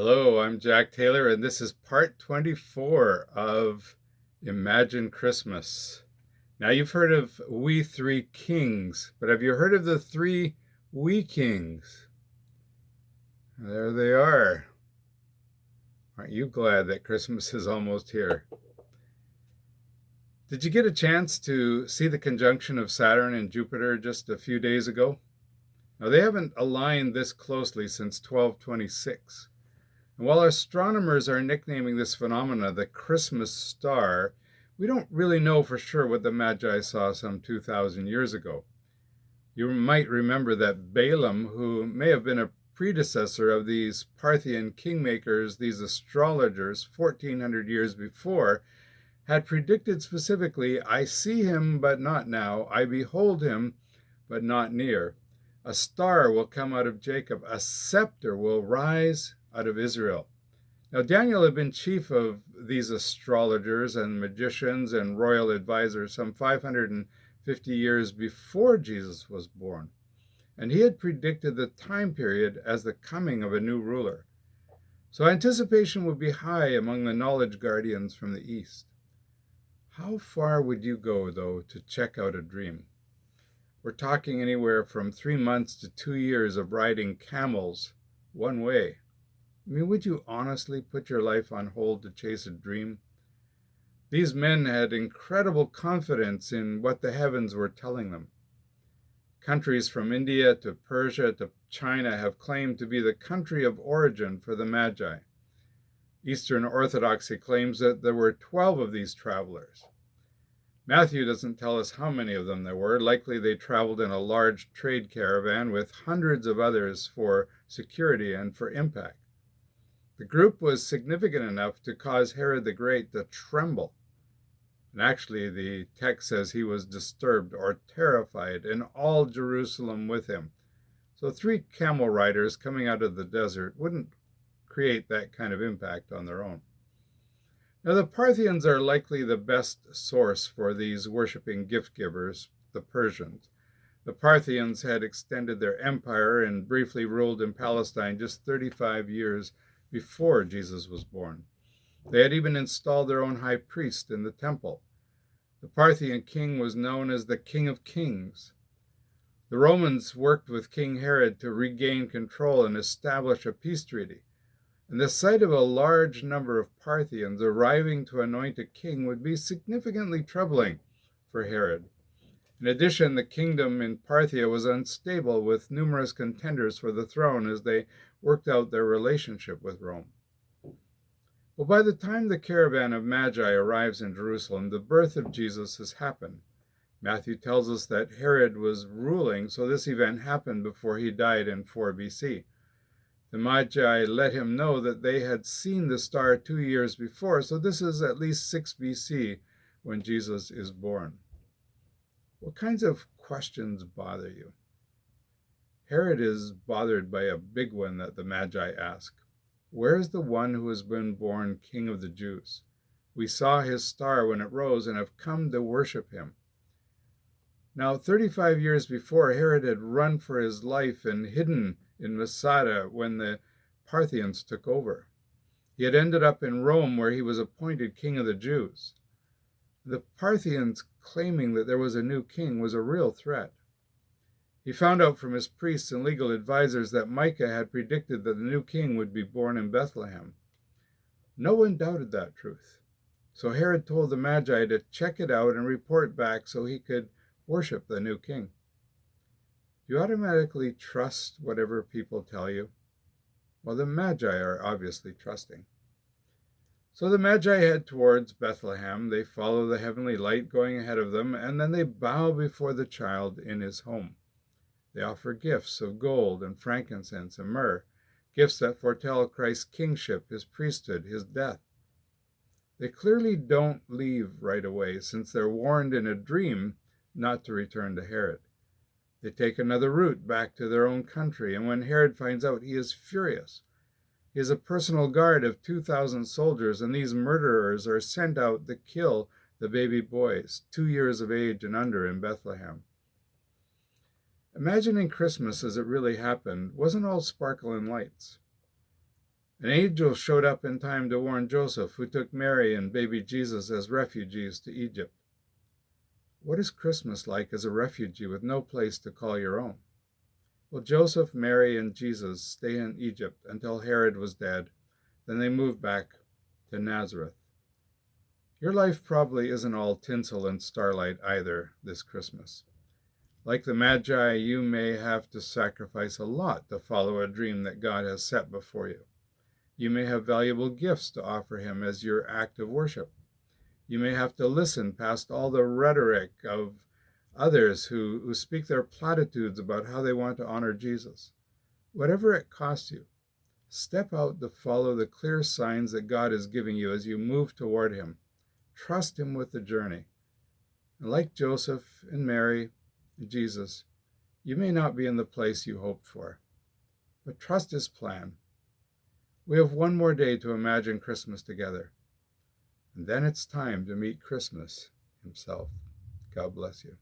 Hello, I'm Jack Taylor, and this is part 24 of Imagine Christmas. Now, you've heard of We Three Kings, but have you heard of the three wee kings? There they are. Aren't you glad that Christmas is almost here? Did you get a chance to see the conjunction of Saturn and Jupiter just a few days ago? Now, they haven't aligned this closely since 1226. And while astronomers are nicknaming this phenomena the Christmas star, we don't really know for sure what the Magi saw some 2,000 years ago. You might remember that Balaam, who may have been a predecessor of these Parthian kingmakers, these astrologers, 1400 years before, had predicted specifically, I see him, but not now. I behold him, but not near. A star will come out of Jacob. A scepter will rise out of Israel. Now, Daniel had been chief of these astrologers and magicians and royal advisors some 550 years before Jesus was born, and he had predicted the time period as the coming of a new ruler. So anticipation would be high among the knowledge guardians from the East. How far would you go, though, to check out a dream? We're talking anywhere from 3 months to 2 years of riding camels one way. I mean, would you honestly put your life on hold to chase a dream? These men had incredible confidence in what the heavens were telling them. Countries from India to Persia to China have claimed to be the country of origin for the Magi. Eastern Orthodoxy claims that there were 12 of these travelers. Matthew doesn't tell us how many of them there were. Likely they traveled in a large trade caravan with hundreds of others for security and for impact. The group was significant enough to cause Herod the Great to tremble. And actually, the text says he was disturbed or terrified, and all Jerusalem with him. So, three camel riders coming out of the desert wouldn't create that kind of impact on their own. Now, the Parthians are likely the best source for these worshiping gift givers, the Persians. The Parthians had extended their empire and briefly ruled in Palestine just 35 years before Jesus was born. They had even installed their own high priest in the temple. The Parthian king was known as the King of Kings. The Romans worked with King Herod to regain control and establish a peace treaty. And the sight of a large number of Parthians arriving to anoint a king would be significantly troubling for Herod. In addition, the kingdom in Parthia was unstable, with numerous contenders for the throne as they worked out their relationship with Rome. Well, by the time the caravan of Magi arrives in Jerusalem, the birth of Jesus has happened. Matthew tells us that Herod was ruling, so this event happened before he died in 4 BC. The Magi let him know that they had seen the star 2 years before, so this is at least 6 BC when Jesus is born. What kinds of questions bother you? Herod is bothered by a big one that the Magi ask. Where is the one who has been born King of the Jews? We saw his star when it rose and have come to worship him. Now, 35 years before, Herod had run for his life and hidden in Masada when the Parthians took over. He had ended up in Rome, where he was appointed king of the Jews. The Parthians claiming that there was a new king was a real threat. He found out from his priests and legal advisors that Micah had predicted that the new king would be born in Bethlehem. No one doubted that truth. So Herod told the Magi to check it out and report back so he could worship the new king. Do you automatically trust whatever people tell you? Well, the Magi are obviously trusting. So the Magi head towards Bethlehem. They follow the heavenly light going ahead of them, and then they bow before the child in his home. They offer gifts of gold and frankincense and myrrh, gifts that foretell Christ's kingship, his priesthood, his death. They clearly don't leave right away, since they're warned in a dream not to return to Herod. They take another route back to their own country, and when Herod finds out, he is furious. He has a personal guard of 2,000 soldiers, and these murderers are sent out to kill the baby boys, 2 years of age and under, in Bethlehem. Imagining Christmas as it really happened wasn't all sparkle and lights. An angel showed up in time to warn Joseph, who took Mary and baby Jesus as refugees to Egypt. What is Christmas like as a refugee with no place to call your own? Well, Joseph, Mary, and Jesus stay in Egypt until Herod was dead. Then they moved back to Nazareth. Your life probably isn't all tinsel and starlight either this Christmas. Like the Magi, you may have to sacrifice a lot to follow a dream that God has set before you. You may have valuable gifts to offer him as your act of worship. You may have to listen past all the rhetoric of others who speak their platitudes about how they want to honor Jesus. Whatever it costs you, step out to follow the clear signs that God is giving you as you move toward him. Trust him with the journey. And like Joseph and Mary and Jesus, you may not be in the place you hoped for, but trust his plan. We have one more day to imagine Christmas together, and then it's time to meet Christmas himself. God bless you.